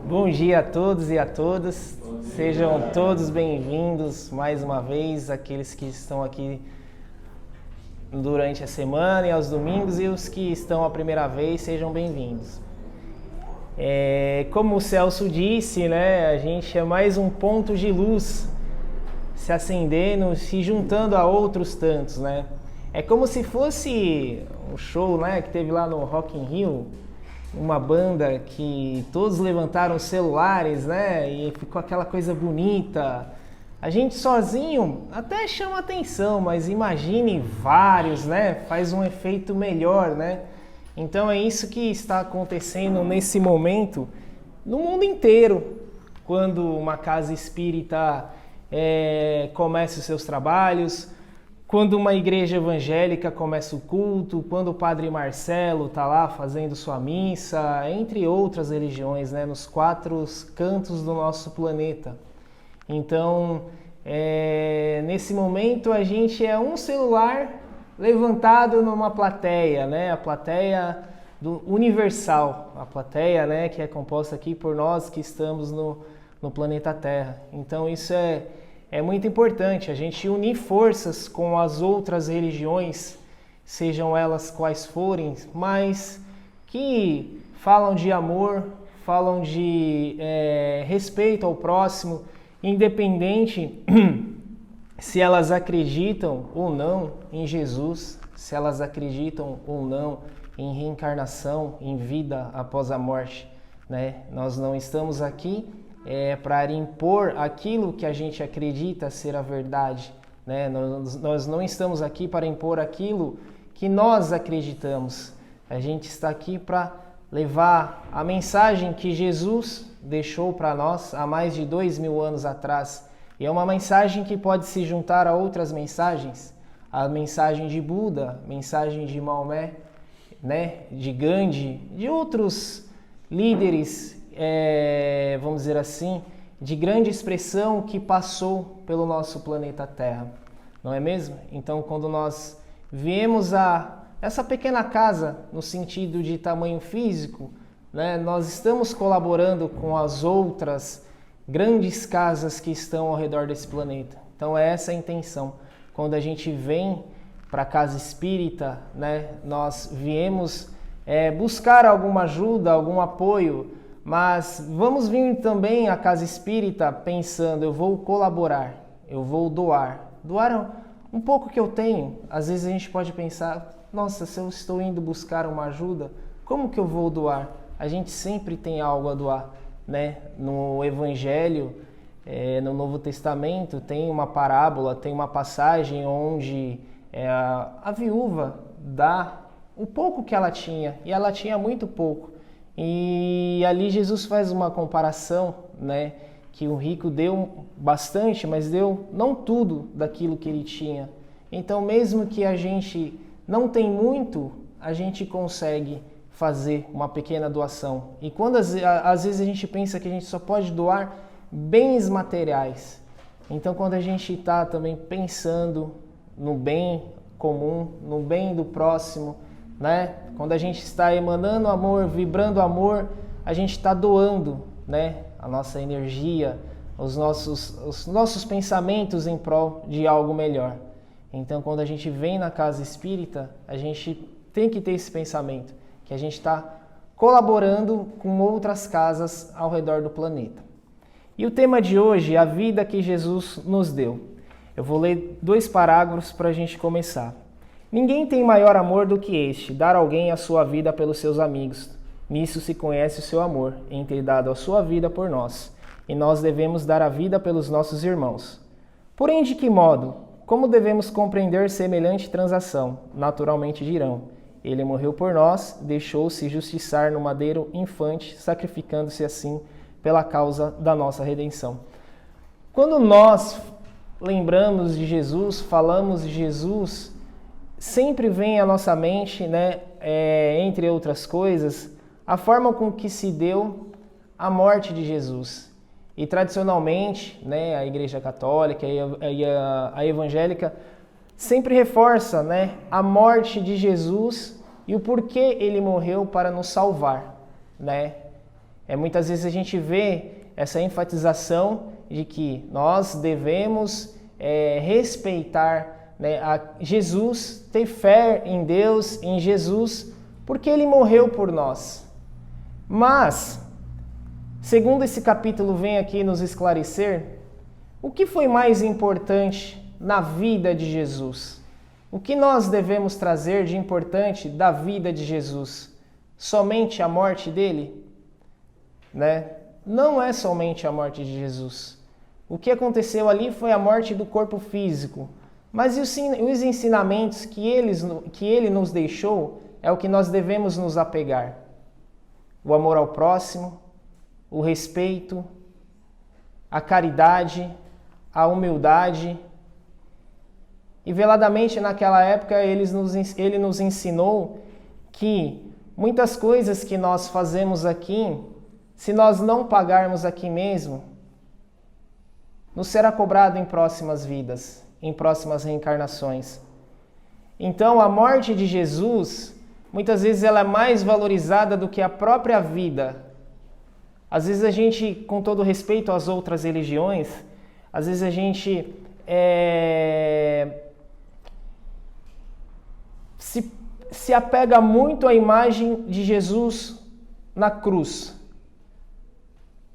Bom dia a todos e a todas, sejam todos bem-vindos mais uma vez, aqueles que estão aqui durante a semana e aos domingos, e os que estão a primeira vez, sejam bem-vindos. Como o Celso disse, né, a gente é mais um ponto de luz se acendendo, se juntando a outros tantos, né? É como se fosse um show, né, que teve lá no Rock in Rio, uma banda que todos levantaram os celulares, né, e ficou aquela coisa bonita. A gente sozinho até chama atenção, mas imagine vários, né, faz um efeito melhor, né? Então é isso que está acontecendo nesse momento no mundo inteiro, quando uma casa espírita começa os seus trabalhos, quando uma igreja evangélica começa o culto, quando o Padre Marcelo está lá fazendo sua missa, entre outras religiões, né, nos 4 cantos do nosso planeta. Então, nesse momento a gente é um celular levantado numa plateia, né, a plateia do universal, a plateia, né, que é composta aqui por nós que estamos no planeta Terra. Então isso é muito importante, a gente unir forças com as outras religiões, sejam elas quais forem, mas que falam de amor, falam de respeito ao próximo, independente se elas acreditam ou não em Jesus, se elas acreditam ou não em reencarnação, em vida após a morte, né? Nós não estamos aqui para impor aquilo que a gente acredita ser a verdade, né? Nós não estamos aqui para impor aquilo que nós acreditamos. A gente está aqui para levar a mensagem que Jesus deixou para nós há mais de 2000 anos atrás. E é uma mensagem que pode se juntar a outras mensagens, a mensagem de Buda, a mensagem de Maomé, né? De Gandhi, de outros líderes, vamos dizer assim, de grande expressão que passou pelo nosso planeta Terra, não é mesmo? Então, quando nós viemos a essa pequena casa, no sentido de tamanho físico, né, nós estamos colaborando com as outras grandes casas que estão ao redor desse planeta. Então, é essa a intenção. Quando a gente vem para a casa espírita, né, nós viemos buscar alguma ajuda, algum apoio, mas vamos vir também à casa espírita pensando, eu vou colaborar, eu vou doar um pouco que eu tenho. Às vezes a gente pode pensar, nossa, se eu estou indo buscar uma ajuda, como que eu vou doar? A gente sempre tem algo a doar, né? No Evangelho, no Novo Testamento, tem uma parábola, tem uma passagem onde a viúva dá o pouco que ela tinha, e ela tinha muito pouco. E ali Jesus faz uma comparação, né, que o rico deu bastante, mas deu não tudo daquilo que ele tinha. Então, mesmo que a gente não tem muito, a gente consegue fazer uma pequena doação. E quando às vezes a gente pensa que a gente só pode doar bens materiais. Então, quando a gente está também pensando no bem comum, no bem do próximo, né? Quando a gente está emanando amor, vibrando amor, a gente está doando, né, a nossa energia, os nossos pensamentos em prol de algo melhor. Então, quando a gente vem na casa espírita, a gente tem que ter esse pensamento, que a gente está colaborando com outras casas ao redor do planeta. E o tema de hoje é a vida que Jesus nos deu. Eu vou ler 2 parágrafos para a gente começar. Ninguém tem maior amor do que este, dar alguém a sua vida pelos seus amigos. Nisso se conhece o seu amor, em ter dado a sua vida por nós. E nós devemos dar a vida pelos nossos irmãos. Porém, de que modo? Como devemos compreender semelhante transação? Naturalmente dirão. Ele morreu por nós, deixou-se justiçar no madeiro infante, sacrificando-se assim pela causa da nossa redenção. Quando nós lembramos de Jesus, falamos de Jesus, sempre vem à nossa mente, né, entre outras coisas, a forma com que se deu a morte de Jesus. E tradicionalmente, né, a Igreja Católica e a Evangélica sempre reforça, né, a morte de Jesus e o porquê ele morreu para nos salvar, né? Muitas vezes a gente vê essa enfatização de que nós devemos respeitar, né, a Jesus, ter fé em Deus, em Jesus, porque Ele morreu por nós. Mas, segundo esse capítulo vem aqui nos esclarecer, o que foi mais importante na vida de Jesus? O que nós devemos trazer de importante da vida de Jesus? Somente a morte dele? Né? Não é somente a morte de Jesus. O que aconteceu ali foi a morte do corpo físico. Mas os ensinamentos que ele nos deixou é o que nós devemos nos apegar. O amor ao próximo, o respeito, a caridade, a humildade. E veladamente naquela época ele nos ensinou que muitas coisas que nós fazemos aqui, se nós não pagarmos aqui mesmo, nos será cobrado em próximas vidas, em próximas reencarnações. Então a morte de Jesus, muitas vezes ela é mais valorizada do que a própria vida. Às vezes a gente, com todo respeito às outras religiões, às vezes a gente se apega muito à imagem de Jesus na cruz.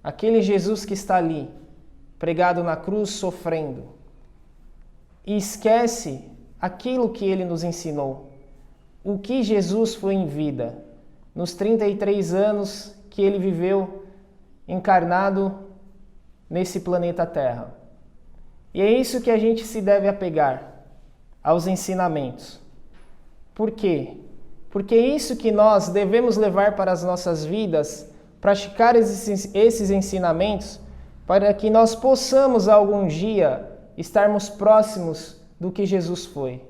Aquele Jesus que está ali, pregado na cruz, sofrendo. E esquece aquilo que ele nos ensinou. O que Jesus foi em vida, nos 33 anos que ele viveu encarnado nesse planeta Terra. E é isso que a gente se deve apegar, aos ensinamentos. Por quê? Porque é isso que nós devemos levar para as nossas vidas, praticar esses ensinamentos, para que nós possamos algum dia estarmos próximos do que Jesus foi.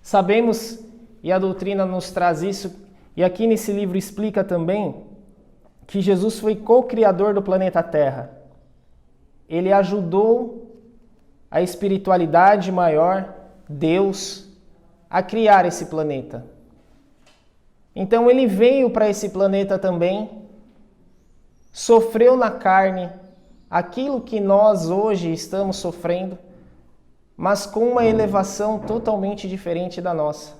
Sabemos, e a doutrina nos traz isso, e aqui nesse livro explica também, que Jesus foi co-criador do planeta Terra. Ele ajudou a espiritualidade maior, Deus, a criar esse planeta. Então ele veio para esse planeta também, sofreu na carne aquilo que nós hoje estamos sofrendo, mas com uma elevação totalmente diferente da nossa.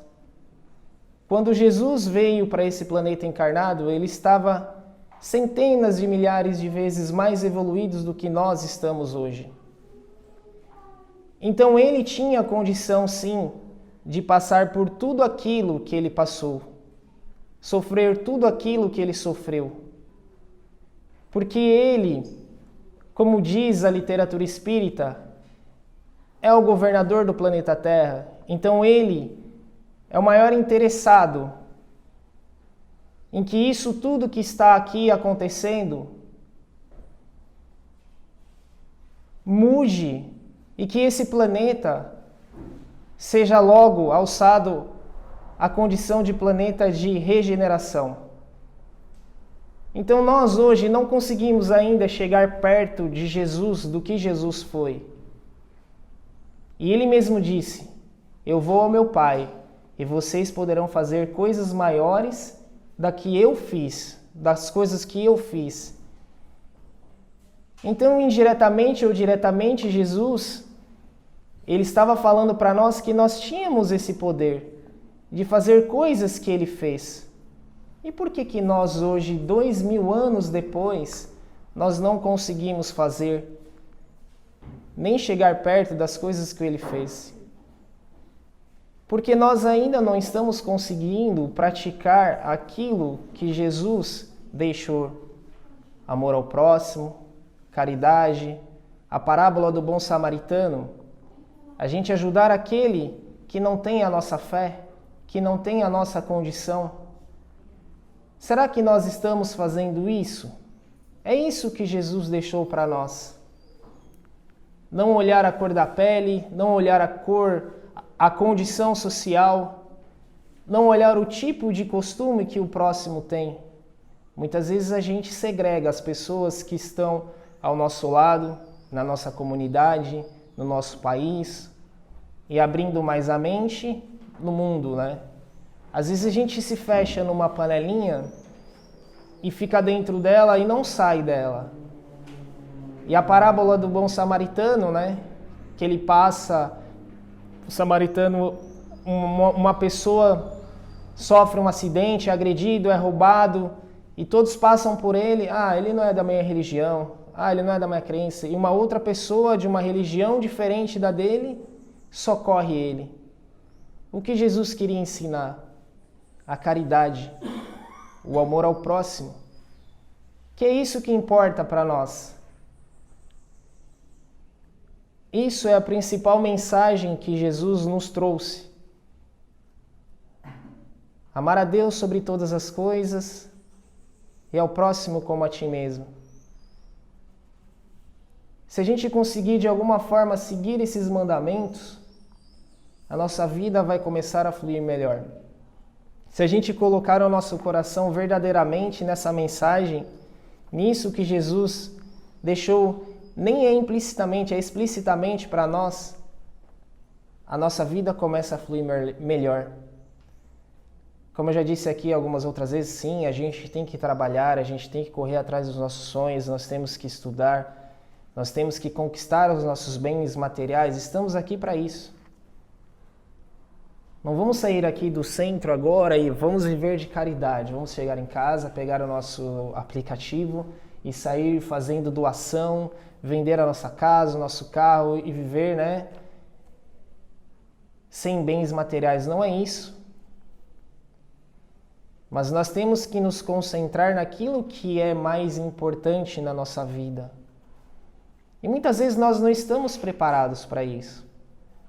Quando Jesus veio para esse planeta encarnado, ele estava centenas de milhares de vezes mais evoluídos do que nós estamos hoje. Então ele tinha a condição, sim, de passar por tudo aquilo que ele passou, sofrer tudo aquilo que ele sofreu. Porque ele, como diz a literatura espírita, é o governador do planeta Terra. Então ele é o maior interessado em que isso tudo que está aqui acontecendo mude e que esse planeta seja logo alçado à condição de planeta de regeneração. Então nós hoje não conseguimos ainda chegar perto de Jesus, do que Jesus foi. E ele mesmo disse: eu vou ao meu Pai e vocês poderão fazer coisas maiores das coisas que eu fiz. Então, indiretamente ou diretamente, Jesus, ele estava falando para nós que nós tínhamos esse poder de fazer coisas que ele fez. E por que nós hoje, 2000 anos depois, nós não conseguimos fazer, nem chegar perto das coisas que ele fez? Porque nós ainda não estamos conseguindo praticar aquilo que Jesus deixou. Amor ao próximo, caridade, a parábola do bom samaritano. A gente ajudar aquele que não tem a nossa fé, que não tem a nossa condição. Será que nós estamos fazendo isso? É isso que Jesus deixou para nós. Não olhar a cor da pele, não olhar a cor, a condição social, não olhar o tipo de costume que o próximo tem. Muitas vezes a gente segrega as pessoas que estão ao nosso lado, na nossa comunidade, no nosso país, e abrindo mais a mente no mundo, né? Às vezes a gente se fecha numa panelinha e fica dentro dela e não sai dela. E a parábola do bom samaritano, né? Que ele passa, o samaritano, uma pessoa sofre um acidente, é agredido, é roubado, e todos passam por ele. Ah, ele não é da minha religião. Ah, ele não é da minha crença. E uma outra pessoa de uma religião diferente da dele socorre ele. O que Jesus queria ensinar? A caridade, o amor ao próximo. Que é isso que importa para nós. Isso é a principal mensagem que Jesus nos trouxe. Amar a Deus sobre todas as coisas e ao próximo como a ti mesmo. Se a gente conseguir de alguma forma seguir esses mandamentos, a nossa vida vai começar a fluir melhor. Se a gente colocar o nosso coração verdadeiramente nessa mensagem, nisso que Jesus deixou, nem é implicitamente, é explicitamente para nós, a nossa vida começa a fluir melhor. Como eu já disse aqui algumas outras vezes, sim, a gente tem que trabalhar, a gente tem que correr atrás dos nossos sonhos, nós temos que estudar, nós temos que conquistar os nossos bens materiais, estamos aqui para isso. Não vamos sair aqui do centro agora e vamos viver de caridade, vamos chegar em casa, pegar o nosso aplicativo e sair fazendo doação, vender a nossa casa, o nosso carro e viver, né, sem bens materiais. Não é isso. Mas nós temos que nos concentrar naquilo que é mais importante na nossa vida. E muitas vezes nós não estamos preparados para isso,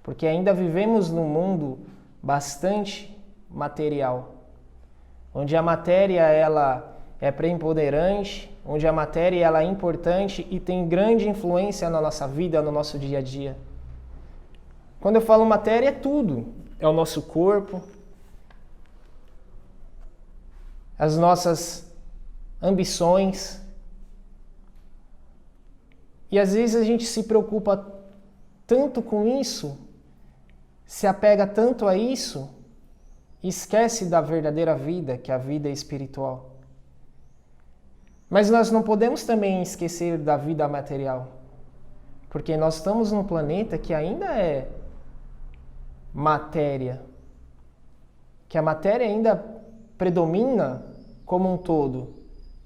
porque ainda vivemos num mundo bastante material, onde a matéria ela é preponderante, onde a matéria ela é importante e tem grande influência na nossa vida, no nosso dia a dia. Quando eu falo matéria, é tudo. É o nosso corpo, as nossas ambições. E às vezes a gente se preocupa tanto com isso, se apega tanto a isso, e esquece da verdadeira vida, que é a vida espiritual. Mas nós não podemos também esquecer da vida material, porque nós estamos num planeta que ainda é matéria, que a matéria ainda predomina como um todo,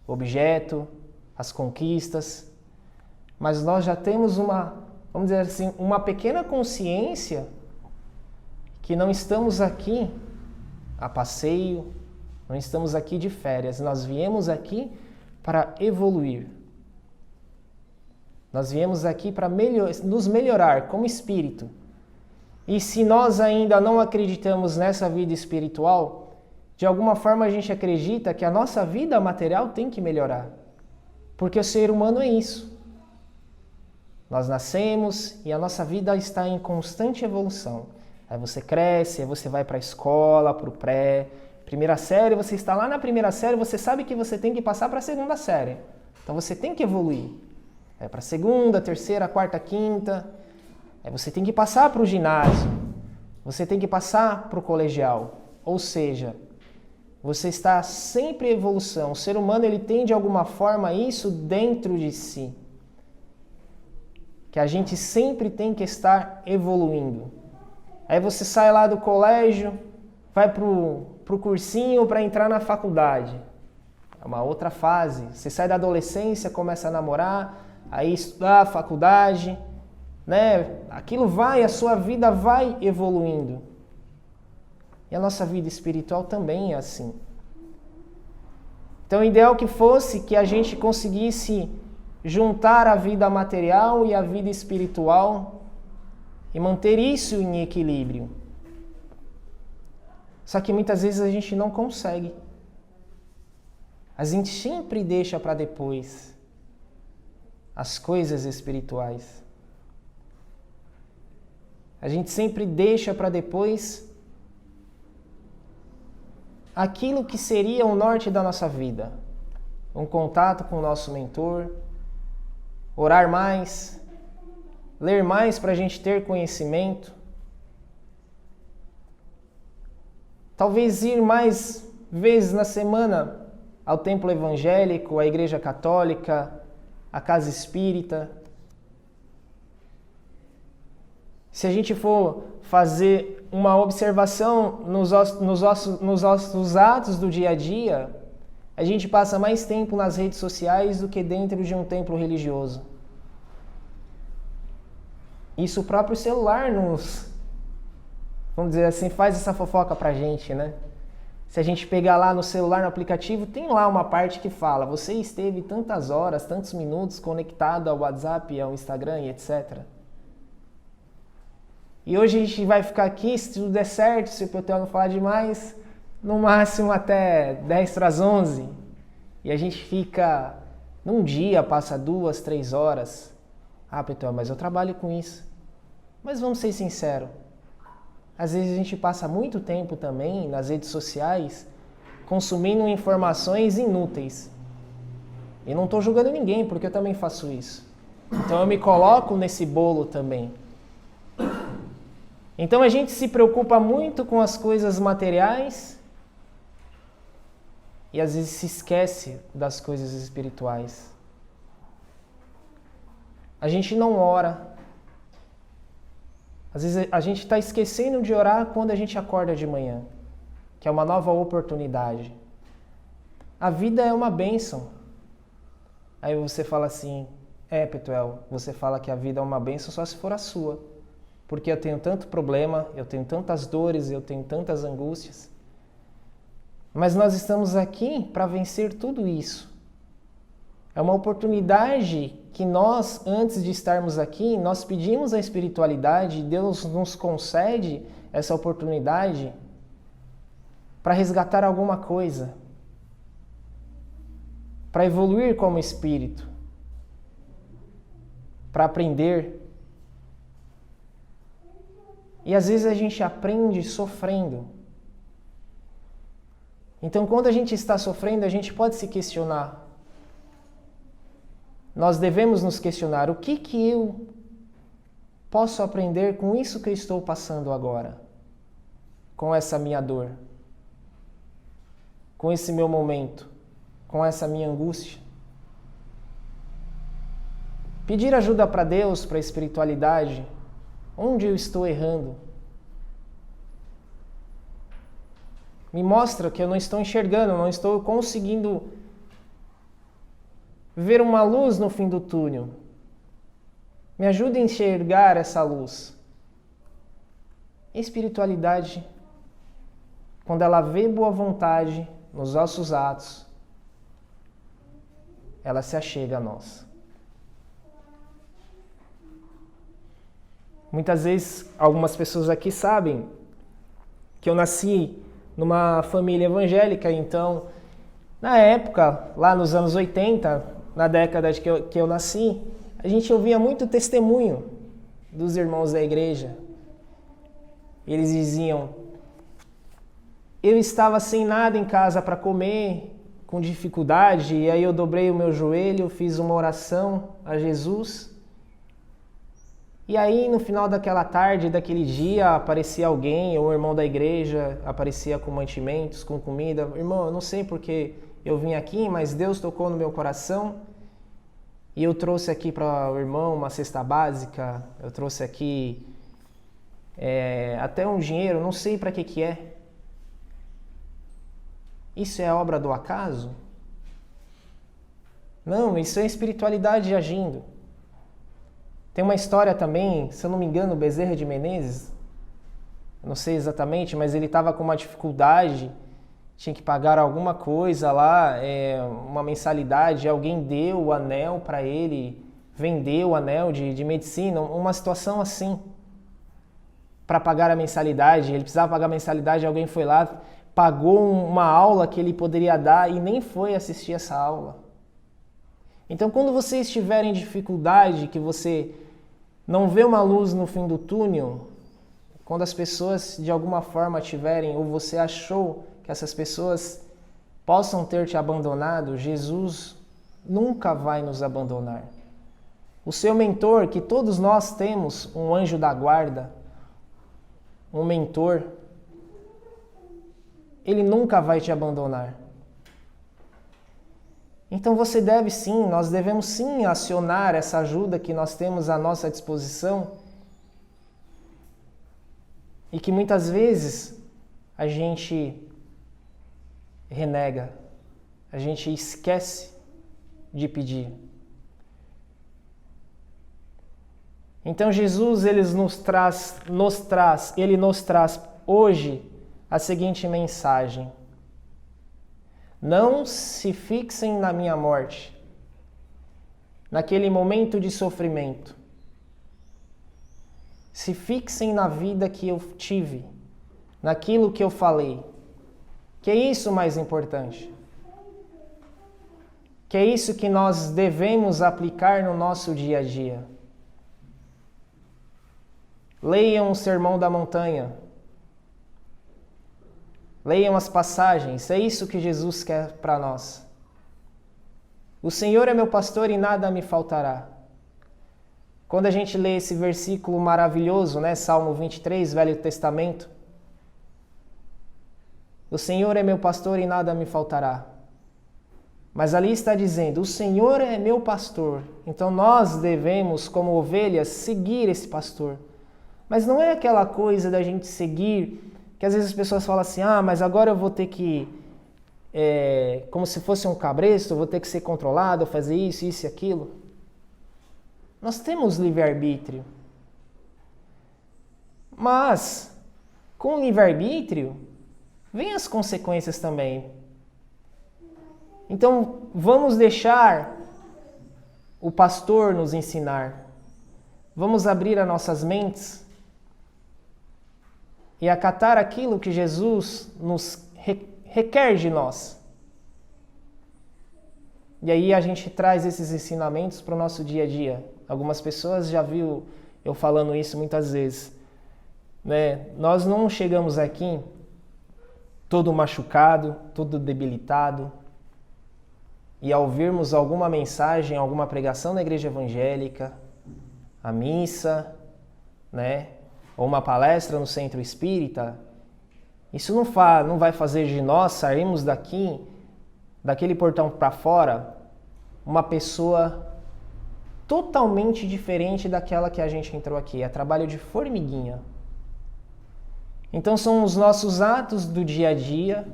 o objeto, as conquistas, mas nós já temos vamos dizer assim, uma pequena consciência que não estamos aqui a passeio, não estamos aqui de férias, nós viemos aqui para evoluir. Nós viemos aqui para nos melhorar como espírito. E se nós ainda não acreditamos nessa vida espiritual, de alguma forma a gente acredita que a nossa vida material tem que melhorar. Porque o ser humano é isso. Nós nascemos e a nossa vida está em constante evolução. Aí você cresce, aí você vai para a escola, para o pré. Primeira série, você está lá na primeira série, você sabe que você tem que passar para a segunda série. Então você tem que evoluir. Aí para a segunda, terceira, quarta, quinta. Aí você tem que passar para o ginásio. Você tem que passar para o colegial. Ou seja, você está sempre em evolução. O ser humano ele tem de alguma forma isso dentro de si. Que a gente sempre tem que estar evoluindo. Aí você sai lá do colégio, vai pro cursinho para entrar na faculdade. É uma outra fase. Você sai da adolescência, começa a namorar, aí estudar, faculdade, né? Aquilo vai, a sua vida vai evoluindo. E a nossa vida espiritual também é assim. Então, o ideal que fosse que a gente conseguisse juntar a vida material e a vida espiritual e manter isso em equilíbrio. Só que muitas vezes a gente não consegue. A gente sempre deixa para depois as coisas espirituais. A gente sempre deixa para depois aquilo que seria o norte da nossa vida. Um contato com o nosso mentor, orar mais, ler mais para a gente ter conhecimento, talvez ir mais vezes na semana ao templo evangélico, à igreja católica, à casa espírita. Se a gente for fazer uma observação nos atos do dia a dia, a gente passa mais tempo nas redes sociais do que dentro de um templo religioso. Isso o próprio celular vamos dizer assim, faz essa fofoca pra gente, né? Se a gente pegar lá no celular, no aplicativo, tem lá uma parte que fala: você esteve tantas horas, tantos minutos conectado ao WhatsApp, ao Instagram e etc. E hoje a gente vai ficar aqui, se tudo der certo, se o Petel não falar demais, no máximo até 10 para as 11. E a gente fica, num dia, passa 2, 3 horas. Ah, Petel, mas eu trabalho com isso. Mas vamos ser sinceros. Às vezes a gente passa muito tempo também nas redes sociais consumindo informações inúteis. E não estou julgando ninguém, porque eu também faço isso. Então eu me coloco nesse bolo também. Então a gente se preocupa muito com as coisas materiais e às vezes se esquece das coisas espirituais. A gente não ora. Às vezes a gente está esquecendo de orar quando a gente acorda de manhã, que é uma nova oportunidade. A vida é uma bênção. Aí você fala assim: Petuel, você fala que a vida é uma bênção só se for a sua. Porque eu tenho tanto problema, eu tenho tantas dores, eu tenho tantas angústias. Mas nós estamos aqui para vencer tudo isso. É uma oportunidade que nós, antes de estarmos aqui, nós pedimos a espiritualidade e Deus nos concede essa oportunidade para resgatar alguma coisa, para evoluir como espírito, para aprender. E às vezes a gente aprende sofrendo. Então, quando a gente está sofrendo, a gente pode se questionar. Nós devemos nos questionar: o que eu posso aprender com isso que eu estou passando agora? Com essa minha dor? Com esse meu momento? Com essa minha angústia? Pedir ajuda para Deus, para a espiritualidade. Onde eu estou errando? Me mostra que eu não estou enxergando, não estou conseguindo ver uma luz no fim do túnel. Me ajuda a enxergar essa luz. Espiritualidade, quando ela vê boa vontade nos nossos atos, ela se achega a nós. Muitas vezes, algumas pessoas aqui sabem que eu nasci numa família evangélica, então, na época, lá nos anos 80, na década que eu nasci, a gente ouvia muito testemunho dos irmãos da igreja. Eles diziam: eu estava sem nada em casa para comer, com dificuldade, e aí eu dobrei o meu joelho, fiz uma oração a Jesus. E aí, no final daquela tarde, daquele dia, aparecia alguém, ou um irmão da igreja, aparecia com mantimentos, com comida. Irmão, eu não sei porque eu vim aqui, mas Deus tocou no meu coração e eu trouxe aqui para o irmão uma cesta básica, eu trouxe aqui até um dinheiro, não sei para que é. Isso é obra do acaso? Não, isso é espiritualidade agindo. Tem uma história também, se eu não me engano, Bezerra de Menezes, não sei exatamente, mas ele estava com uma dificuldade, tinha que pagar alguma coisa lá, uma mensalidade, alguém deu o anel para ele, vendeu o anel de medicina, uma situação assim, para pagar a mensalidade. Ele precisava pagar a mensalidade, alguém foi lá, pagou uma aula que ele poderia dar e nem foi assistir essa aula. Então, quando você estiver em dificuldade, que você não vê uma luz no fim do túnel, quando as pessoas de alguma forma tiverem, ou você achou que essas pessoas possam ter te abandonado, Jesus nunca vai nos abandonar. O seu mentor, que todos nós temos, um anjo da guarda, um mentor, ele nunca vai te abandonar. Então você deve sim, nós devemos sim acionar essa ajuda que nós temos à nossa disposição e que muitas vezes a gente renega, a gente esquece de pedir. Então Jesus ele nos traz hoje a seguinte mensagem: não se fixem na minha morte, naquele momento de sofrimento. Se fixem na vida que eu tive, naquilo que eu falei. Que é isso mais importante. Que é isso que nós devemos aplicar no nosso dia a dia. Leiam o Sermão da Montanha. Leiam as passagens. É isso que Jesus quer para nós. O Senhor é meu pastor e nada me faltará. Quando a gente lê esse versículo maravilhoso, né? Salmo 23, Velho Testamento. O Senhor é meu pastor e nada me faltará. Mas ali está dizendo, o Senhor é meu pastor. Então nós devemos, como ovelhas, seguir esse pastor. Mas não é aquela coisa da gente seguir, que às vezes as pessoas falam assim, mas agora eu vou ter que, como se fosse um cabresto, eu vou ter que ser controlado, fazer isso e aquilo. Nós temos livre-arbítrio. Mas, com livre-arbítrio, vem as consequências também. Então, vamos deixar o pastor nos ensinar. Vamos abrir as nossas mentes e acatar aquilo que Jesus nos requer de nós. E aí a gente traz esses ensinamentos para o nosso dia a dia. Algumas pessoas já viram eu falando isso muitas vezes. Né? Nós não chegamos aqui todo machucado, todo debilitado, e ao ouvirmos alguma mensagem, alguma pregação da igreja evangélica, a missa, né? Ou uma palestra no centro espírita, isso não vai fazer de nós sairmos daquele portão para fora, uma pessoa totalmente diferente daquela que a gente entrou aqui. É trabalho de formiguinha. Então são os nossos atos do dia a dia,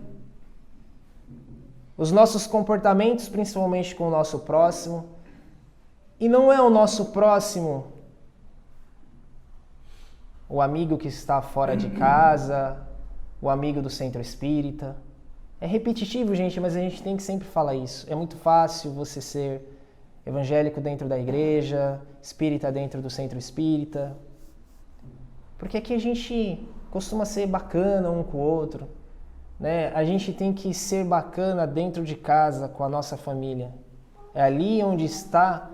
os nossos comportamentos, principalmente com o nosso próximo. E não é o nosso próximo o amigo que está fora de casa, o amigo do centro espírita. É repetitivo, gente, mas a gente tem que sempre falar isso. É muito fácil você ser evangélico dentro da igreja, espírita dentro do centro espírita. Porque aqui a gente costuma ser bacana um com o outro, né? A gente tem que ser bacana dentro de casa com a nossa família. É ali onde está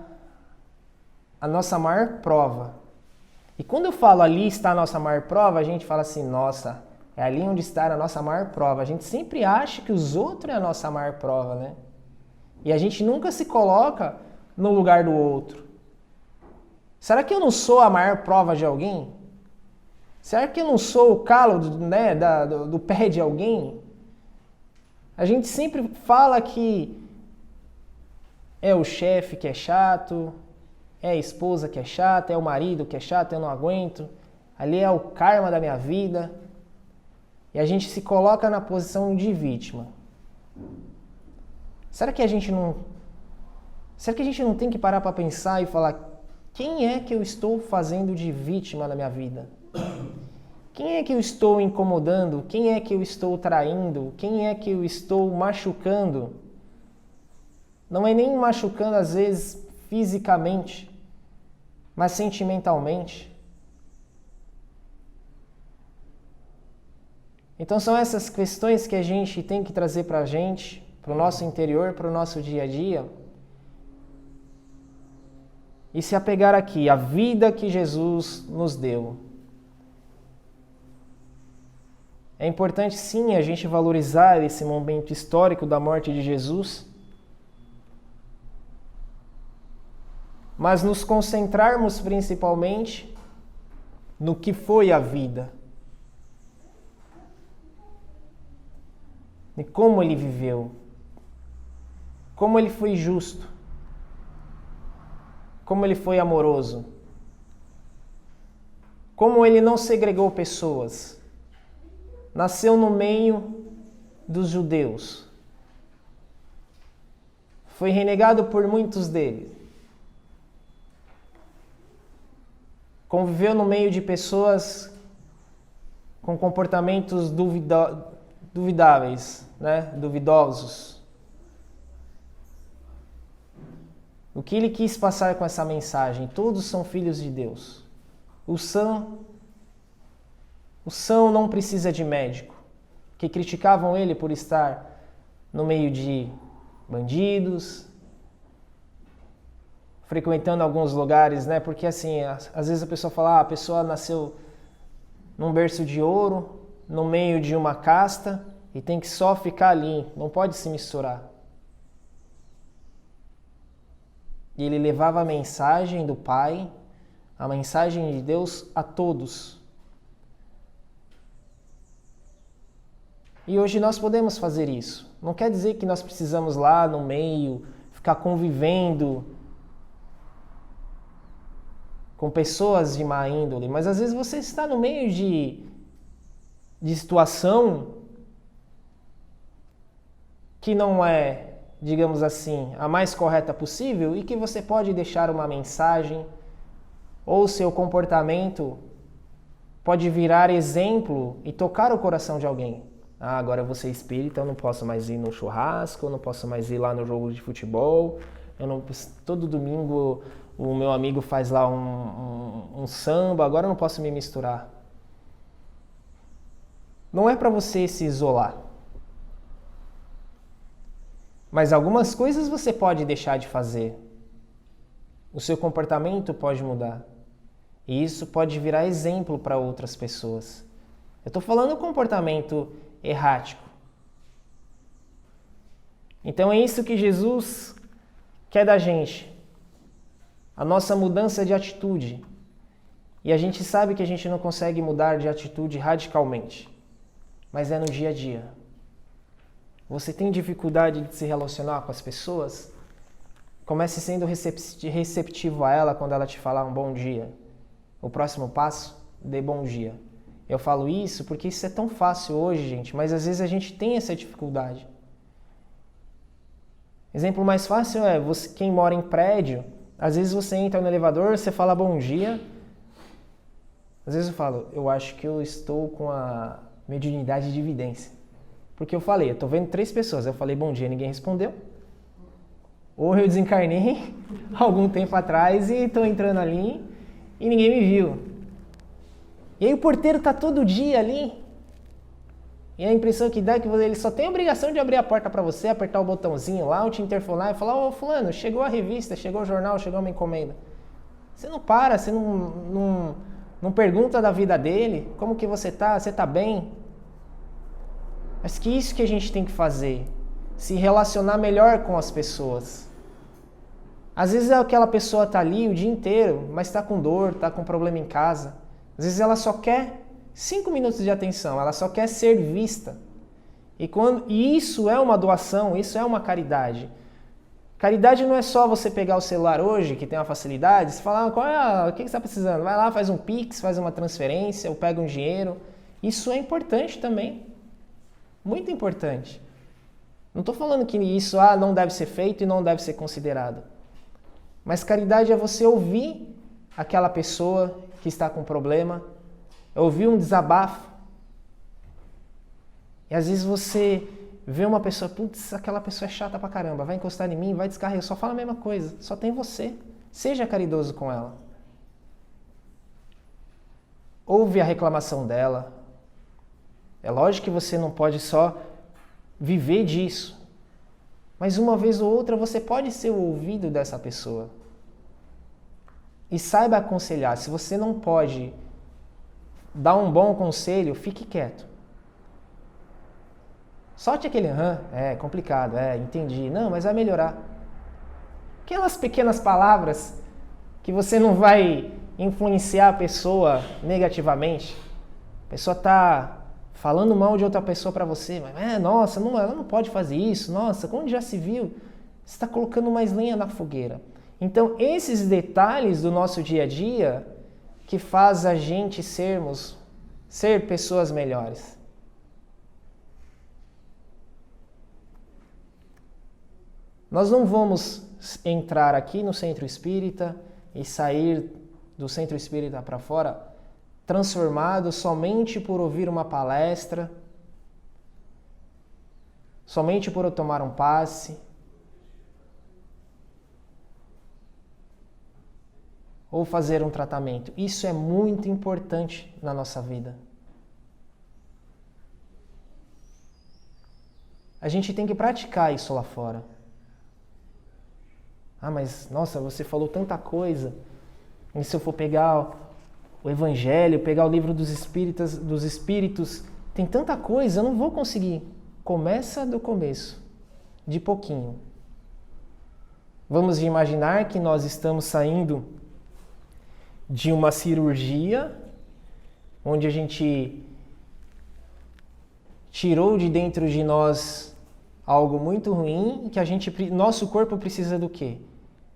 a nossa maior prova. E quando eu falo ali está a nossa maior prova, a gente fala assim, nossa, é ali onde está a nossa maior prova. A gente sempre acha que os outros é a nossa maior prova, né? E a gente nunca se coloca no lugar do outro. Será que eu não sou a maior prova de alguém? Será que eu não sou o calo, né, do pé de alguém? A gente sempre fala que é o chefe que é chato, é a esposa que é chata, é o marido que é chato, eu não aguento. Ali é o karma da minha vida. E a gente se coloca na posição de vítima. Será que a gente não tem que parar para pensar e falar quem é que eu estou fazendo de vítima na minha vida? Quem é que eu estou incomodando? Quem é que eu estou traindo? Quem é que eu estou machucando? Não é nem machucando às vezes fisicamente, mas sentimentalmente. Então são essas questões que a gente tem que trazer para a gente, para o nosso interior, para o nosso dia a dia, e se apegar aqui, a vida que Jesus nos deu. É importante sim a gente valorizar esse momento histórico da morte de Jesus, mas nos concentrarmos principalmente no que foi a vida e como ele viveu, como ele foi justo, como ele foi amoroso, como ele não segregou pessoas. Nasceu no meio dos judeus. Foi renegado por muitos deles. Conviveu no meio de pessoas com comportamentos duvidáveis, né? Duvidosos. O que ele quis passar com essa mensagem? Todos são filhos de Deus. O são não precisa de médico, que criticavam ele por estar no meio de bandidos, frequentando alguns lugares, né? Porque assim, às vezes a pessoa fala, a pessoa nasceu num berço de ouro, no meio de uma casta, e tem que só ficar ali, não pode se misturar. E ele levava a mensagem do Pai, a mensagem de Deus a todos. E hoje nós podemos fazer isso. Não quer dizer que nós precisamos lá no meio, ficar convivendo com pessoas de má índole, mas às vezes você está no meio de situação que não é, digamos assim, a mais correta possível e que você pode deixar uma mensagem ou seu comportamento pode virar exemplo e tocar o coração de alguém. Agora eu vou ser espírita, eu não posso mais ir no churrasco, eu não posso mais ir lá no jogo de futebol, todo domingo o meu amigo faz lá um samba, agora eu não posso me misturar. Não é para você se isolar. Mas algumas coisas você pode deixar de fazer. O seu comportamento pode mudar. E isso pode virar exemplo para outras pessoas. Eu estou falando comportamento errático. Então é isso que Jesus quer da gente. A nossa mudança de atitude. E a gente sabe que a gente não consegue mudar de atitude radicalmente. Mas é no dia a dia. Você tem dificuldade de se relacionar com as pessoas? Comece sendo receptivo a ela quando ela te falar um bom dia. O próximo passo, dê bom dia. Eu falo isso porque isso é tão fácil hoje, gente, mas às vezes a gente tem essa dificuldade. Exemplo mais fácil é quem mora em prédio, às vezes você entra no elevador, você fala bom dia. Às vezes eu falo, eu acho que eu estou com a mediunidade de evidência. Porque eu falei, eu estou vendo 3 pessoas, eu falei bom dia, ninguém respondeu. Ou eu desencarnei algum tempo atrás e estou entrando ali e ninguém me viu. E aí o porteiro está todo dia ali. E a impressão que dá é que ele só tem a obrigação de abrir a porta para você, apertar o botãozinho lá, ou te interfonar e falar, ô fulano, chegou a revista, chegou o jornal, chegou uma encomenda. Você não para, você não pergunta da vida dele, como que você está bem? Mas que isso que a gente tem que fazer, se relacionar melhor com as pessoas. Às vezes aquela pessoa está ali o dia inteiro, mas está com dor, está com problema em casa. Às vezes ela só quer 5 minutos de atenção, ela só quer ser vista. E isso é uma doação, isso é uma caridade. Caridade não é só você pegar o celular hoje, que tem uma facilidade, você falar, o que você está precisando? Vai lá, faz um Pix, faz uma transferência, ou pega um dinheiro. Isso é importante também. Muito importante. Não estou falando que isso não deve ser feito e não deve ser considerado. Mas caridade é você ouvir aquela pessoa que está com problema, ouvir um desabafo. E às vezes você vê uma pessoa, putz, aquela pessoa é chata pra caramba, vai encostar em mim, vai descarregar, só fala a mesma coisa, só tem você. Seja caridoso com ela. Ouve a reclamação dela. É lógico que você não pode só viver disso. Mas uma vez ou outra você pode ser o ouvido dessa pessoa. E saiba aconselhar. Se você não pode dar um bom conselho, fique quieto. Solte aquele, é complicado, entendi. Não, mas vai melhorar. Aquelas pequenas palavras que você não vai influenciar a pessoa negativamente. A pessoa está falando mal de outra pessoa para você, mas nossa, ela não pode fazer isso, nossa, onde já se viu? Você está colocando mais lenha na fogueira. Então, esses detalhes do nosso dia a dia que faz a gente ser pessoas melhores. Nós não vamos entrar aqui no centro espírita e sair do centro espírita para fora transformado somente por ouvir uma palestra, somente por eu tomar um passe, ou fazer um tratamento. Isso é muito importante na nossa vida. A gente tem que praticar isso lá fora. Ah, mas nossa, você falou tanta coisa. E se eu for pegar o Evangelho, pegar o livro dos Espíritos, tem tanta coisa, eu não vou conseguir. Começa do começo, de pouquinho. Vamos imaginar que nós estamos saindo de uma cirurgia, onde a gente tirou de dentro de nós algo muito ruim, que nosso corpo precisa do quê?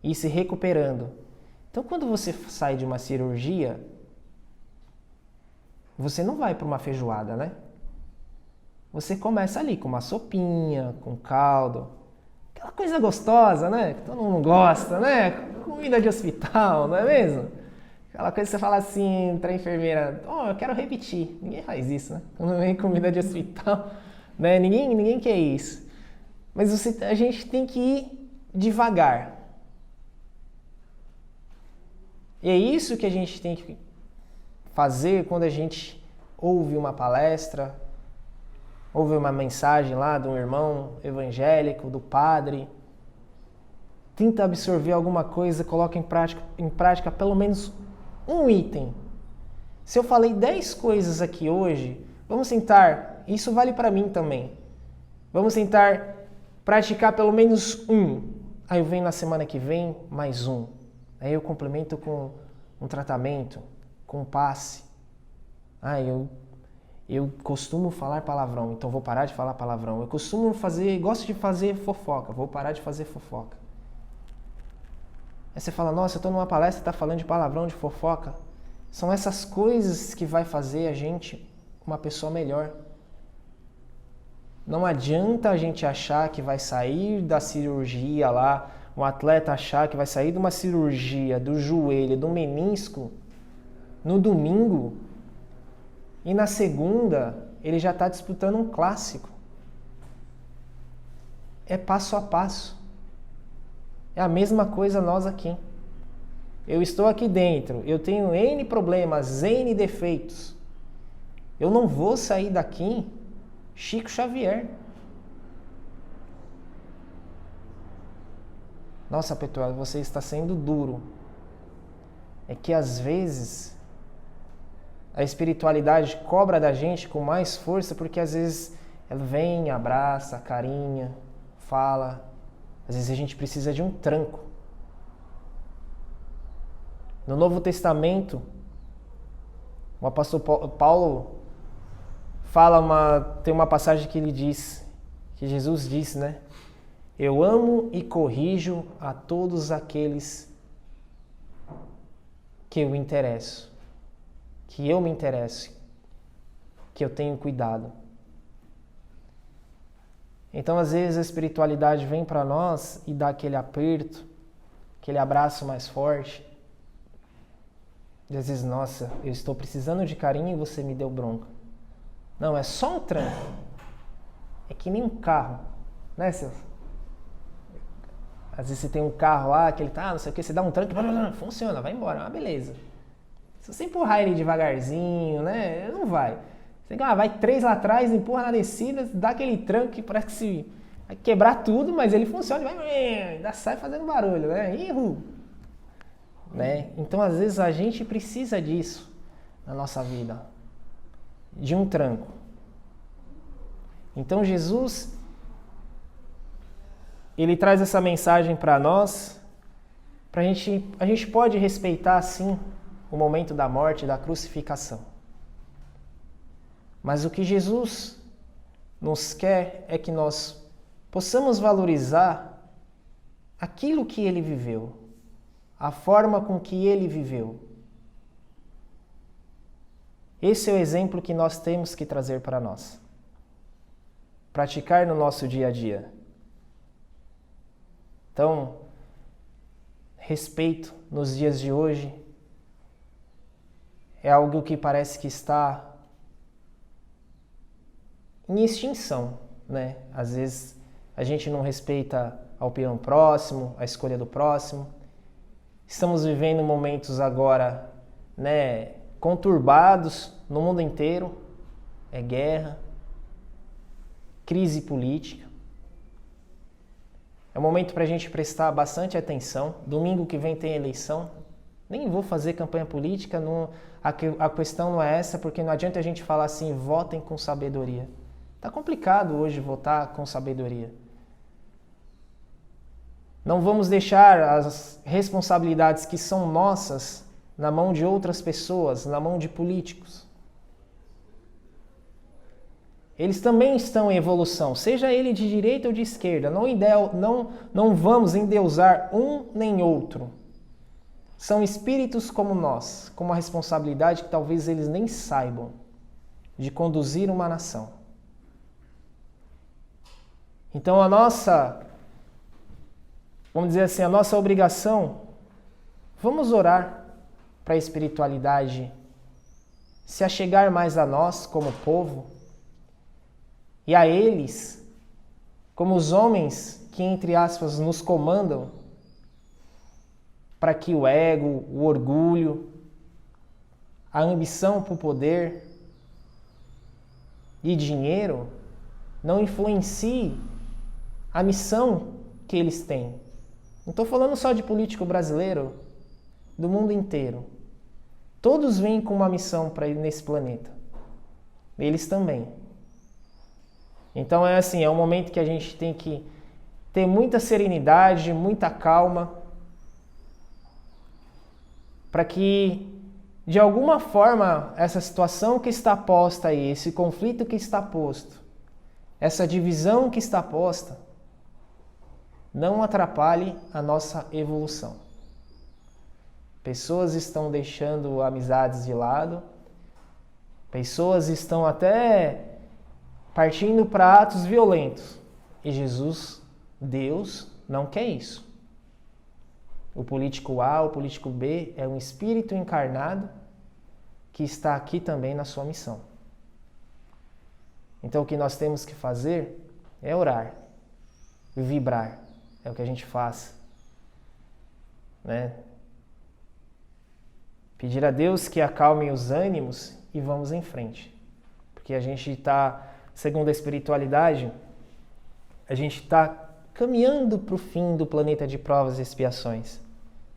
Ir se recuperando. Então, quando você sai de uma cirurgia, você não vai para uma feijoada, né? Você começa ali com uma sopinha, com caldo, aquela coisa gostosa, né? Que todo mundo gosta, né? Comida de hospital, não é mesmo? Aquela coisa que você fala assim para a enfermeira, eu quero repetir. Ninguém faz isso, né? Quando vem comida de hospital, né? Ninguém quer isso. Mas a gente tem que ir devagar. E é isso que a gente tem que fazer quando a gente ouve uma palestra, ouve uma mensagem lá de um irmão evangélico, do padre. Tenta absorver alguma coisa, coloca em prática pelo menos um item. Se eu falei 10 coisas aqui hoje, vamos tentar, isso vale para mim também, vamos tentar praticar pelo menos um. Aí eu venho na semana que vem, mais um. Aí eu complemento com um tratamento, com um passe. Eu costumo falar palavrão, então vou parar de falar palavrão. Eu gosto de fazer fofoca, vou parar de fazer fofoca. Aí você fala, nossa, eu estou numa palestra e está falando de palavrão, de fofoca. São essas coisas que vai fazer a gente uma pessoa melhor. Não adianta a gente achar que vai sair da cirurgia lá, um atleta achar que vai sair de uma cirurgia do joelho, do menisco, no domingo, e na segunda ele já está disputando um clássico. É passo a passo. É a mesma coisa nós aqui. Eu estou aqui dentro, eu tenho N problemas, N defeitos. Eu não vou sair daqui Chico Xavier. Nossa, Petro, você está sendo duro. É que às vezes a espiritualidade cobra da gente com mais força, porque às vezes ela vem, abraça, carinha, fala. Às vezes a gente precisa de um tranco. No Novo Testamento, o apóstolo Paulo tem uma passagem que ele diz, que Jesus disse, né? Eu amo e corrijo a todos aqueles que eu me interesso, que eu tenho cuidado. Então, às vezes, a espiritualidade vem para nós e dá aquele aperto, aquele abraço mais forte. E às vezes, nossa, eu estou precisando de carinho e você me deu bronca. Não, é só um tranco. É que nem um carro, né, Celso? Às vezes você tem um carro lá, que ele tá, não sei o que, você dá um tranco, funciona, vai embora, beleza. Se você empurrar ele devagarzinho, né, não vai. Você vai 3 lá atrás, empurra na descida, dá aquele tranco que parece que vai quebrar tudo, mas ele funciona, ainda sai fazendo barulho, né? Né? Então, às vezes, a gente precisa disso na nossa vida, de um tranco. Então, Jesus, ele traz essa mensagem para nós, a gente pode respeitar, sim, o momento da morte, da crucificação. Mas o que Jesus nos quer é que nós possamos valorizar aquilo que ele viveu, a forma com que ele viveu. Esse é o exemplo que nós temos que trazer para nós. Praticar no nosso dia a dia. Então, respeito nos dias de hoje é algo que parece que está em extinção, né? Às vezes a gente não respeita a opinião do próximo, a escolha do próximo. Estamos vivendo momentos agora, né, conturbados no mundo inteiro. É guerra, crise política. É um momento para a gente prestar bastante atenção. Domingo que vem tem eleição. Nem vou fazer campanha política, a questão não é essa, porque não adianta a gente falar assim, votem com sabedoria. Está complicado hoje votar com sabedoria. Não vamos deixar as responsabilidades que são nossas na mão de outras pessoas, na mão de políticos. Eles também estão em evolução, seja ele de direita ou de esquerda. Não vamos endeusar um nem outro. São espíritos como nós, com uma responsabilidade que talvez eles nem saibam de conduzir uma nação. Então vamos dizer assim, a nossa obrigação, vamos orar para a espiritualidade se achegar mais a nós como povo e a eles como os homens que, entre aspas, nos comandam, para que o ego, o orgulho, a ambição por poder e dinheiro não influencie a missão que eles têm. Não estou falando só de político brasileiro, do mundo inteiro. Todos vêm com uma missão para ir nesse planeta. Eles também. Então é assim, é um momento que a gente tem que ter muita serenidade, muita calma, para que, de alguma forma, essa situação que está posta aí, esse conflito que está posto, essa divisão que está posta, não atrapalhe a nossa evolução. Pessoas estão deixando amizades de lado, pessoas estão até partindo para atos violentos. E Jesus, Deus, não quer isso. O político A, o político B é um espírito encarnado que está aqui também na sua missão. Então o que nós temos que fazer é orar, vibrar. É o que a gente faz, né? Pedir a Deus que acalme os ânimos e vamos em frente. Porque a gente está, segundo a espiritualidade, a gente está caminhando para o fim do planeta de provas e expiações.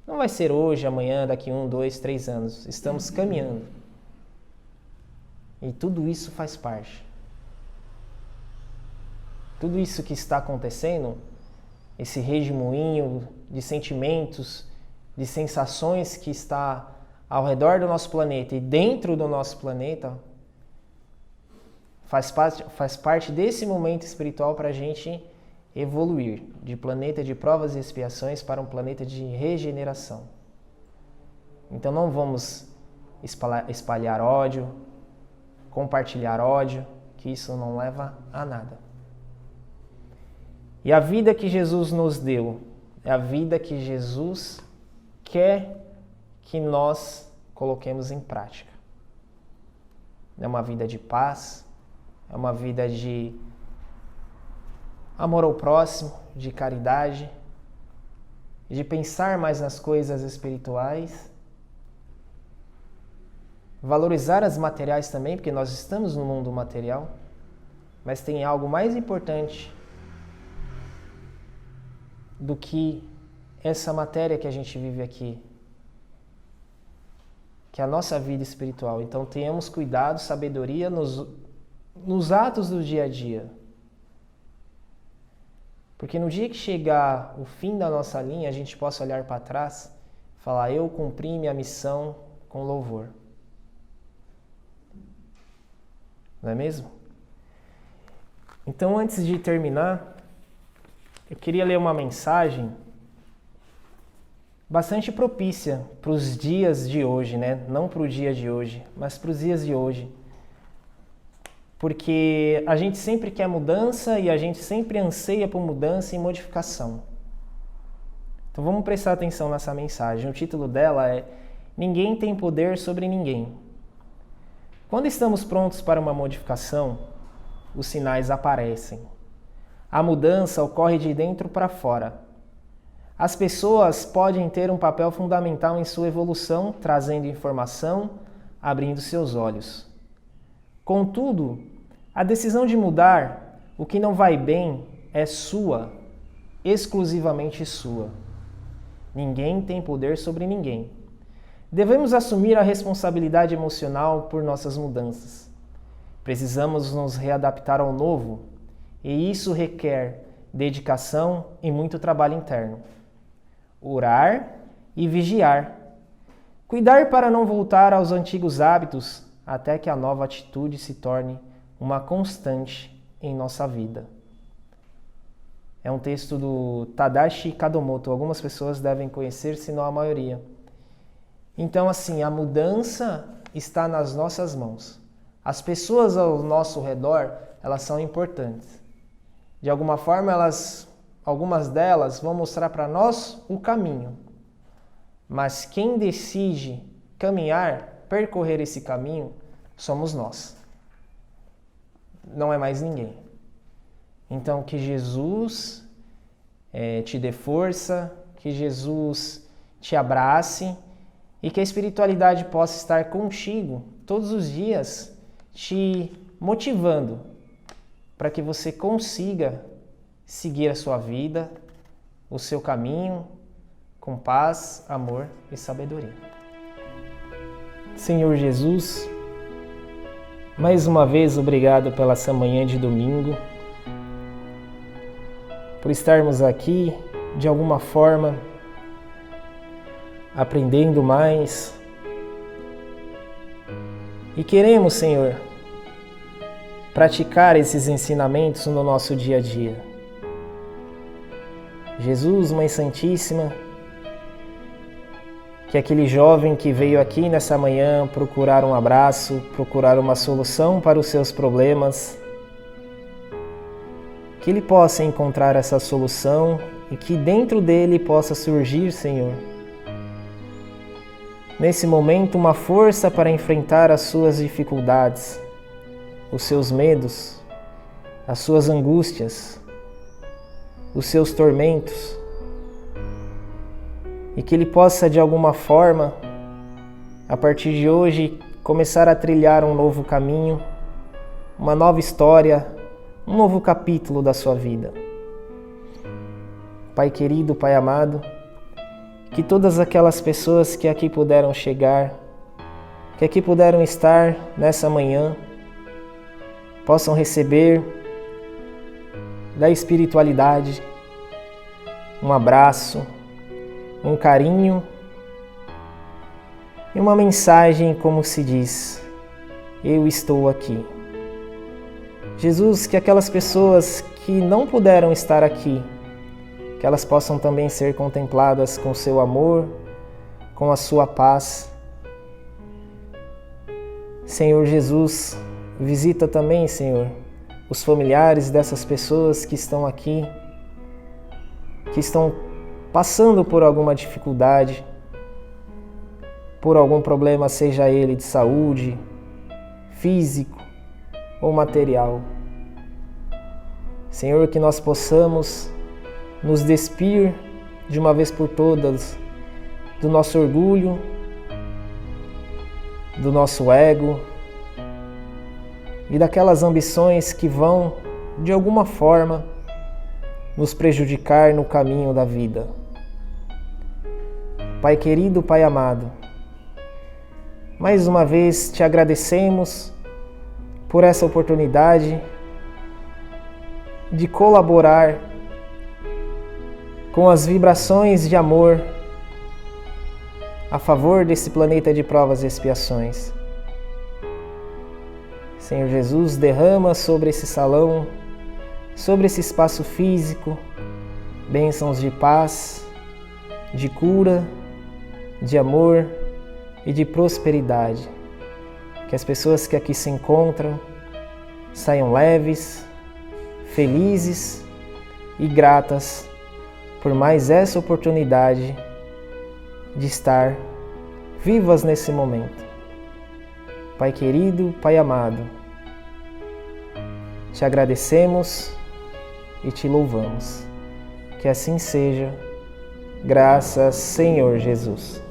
Não vai ser hoje, amanhã, daqui 1, 2, 3 anos. Estamos caminhando. E tudo isso faz parte. Tudo isso que está acontecendo, esse redemoinho de sentimentos, de sensações que está ao redor do nosso planeta e dentro do nosso planeta, faz parte desse momento espiritual para a gente evoluir de planeta de provas e expiações para um planeta de regeneração. Então não vamos espalhar ódio, compartilhar ódio, que isso não leva a nada. E a vida que Jesus nos deu é a vida que Jesus quer que nós coloquemos em prática. É uma vida de paz, é uma vida de amor ao próximo, de caridade, de pensar mais nas coisas espirituais, valorizar as materiais também, porque nós estamos no mundo material, mas tem algo mais importante do que essa matéria que a gente vive aqui, que é a nossa vida espiritual. Então tenhamos cuidado, sabedoria nos atos do dia a dia. Porque no dia que chegar o fim da nossa linha, a gente possa olhar para trás e falar, eu cumpri minha missão com louvor. Não é mesmo? Então, antes de terminar, eu queria ler uma mensagem bastante propícia para os dias de hoje, né? Não para o dia de hoje, mas para os dias de hoje. Porque a gente sempre quer mudança e a gente sempre anseia por mudança e modificação. Então vamos prestar atenção nessa mensagem. O título dela é Ninguém tem poder sobre ninguém. Quando estamos prontos para uma modificação, os sinais aparecem. A mudança ocorre de dentro para fora. As pessoas podem ter um papel fundamental em sua evolução, trazendo informação, abrindo seus olhos. Contudo, a decisão de mudar o que não vai bem é sua, exclusivamente sua. Ninguém tem poder sobre ninguém. Devemos assumir a responsabilidade emocional por nossas mudanças. Precisamos nos readaptar ao novo, e isso requer dedicação e muito trabalho interno. Orar e vigiar. Cuidar para não voltar aos antigos hábitos até que a nova atitude se torne uma constante em nossa vida. É um texto do Tadashi Kadomoto. Algumas pessoas devem conhecer, se não a maioria. Então, assim, a mudança está nas nossas mãos. As pessoas ao nosso redor, elas são importantes. De alguma forma, algumas delas vão mostrar para nós o caminho. Mas quem decide caminhar, percorrer esse caminho, somos nós. Não é mais ninguém. Então, que Jesus te dê força, que Jesus te abrace e que a espiritualidade possa estar contigo todos os dias, te motivando para que você consiga seguir a sua vida, o seu caminho, com paz, amor e sabedoria. Senhor Jesus, mais uma vez obrigado pela essa manhã de domingo, por estarmos aqui, de alguma forma, aprendendo mais. E queremos, Senhor, praticar esses ensinamentos no nosso dia a dia. Jesus, Mãe Santíssima, que aquele jovem que veio aqui nessa manhã procurar um abraço, procurar uma solução para os seus problemas, que ele possa encontrar essa solução e que dentro dele possa surgir, Senhor, nesse momento, uma força para enfrentar as suas dificuldades, os seus medos, as suas angústias, os seus tormentos, e que ele possa, de alguma forma, a partir de hoje, começar a trilhar um novo caminho, uma nova história, um novo capítulo da sua vida. Pai querido, Pai amado, que todas aquelas pessoas que aqui puderam chegar, que aqui puderam estar nessa manhã, possam receber da espiritualidade um abraço, um carinho e uma mensagem como se diz: eu estou aqui. Jesus, que aquelas pessoas que não puderam estar aqui, que elas possam também ser contempladas com seu amor, com a sua paz. Senhor Jesus, visita também, Senhor, os familiares dessas pessoas que estão aqui, que estão passando por alguma dificuldade, por algum problema, seja ele de saúde, físico ou material. Senhor, que nós possamos nos despir de uma vez por todas do nosso orgulho, do nosso ego e daquelas ambições que vão, de alguma forma, nos prejudicar no caminho da vida. Pai querido, Pai amado, mais uma vez te agradecemos por essa oportunidade de colaborar com as vibrações de amor a favor desse planeta de provas e expiações. Senhor Jesus, derrama sobre esse salão, sobre esse espaço físico, bênçãos de paz, de cura, de amor e de prosperidade. Que as pessoas que aqui se encontram saiam leves, felizes e gratas por mais essa oportunidade de estar vivas nesse momento. Pai querido, Pai amado, te agradecemos e te louvamos. Que assim seja, graças Senhor Jesus.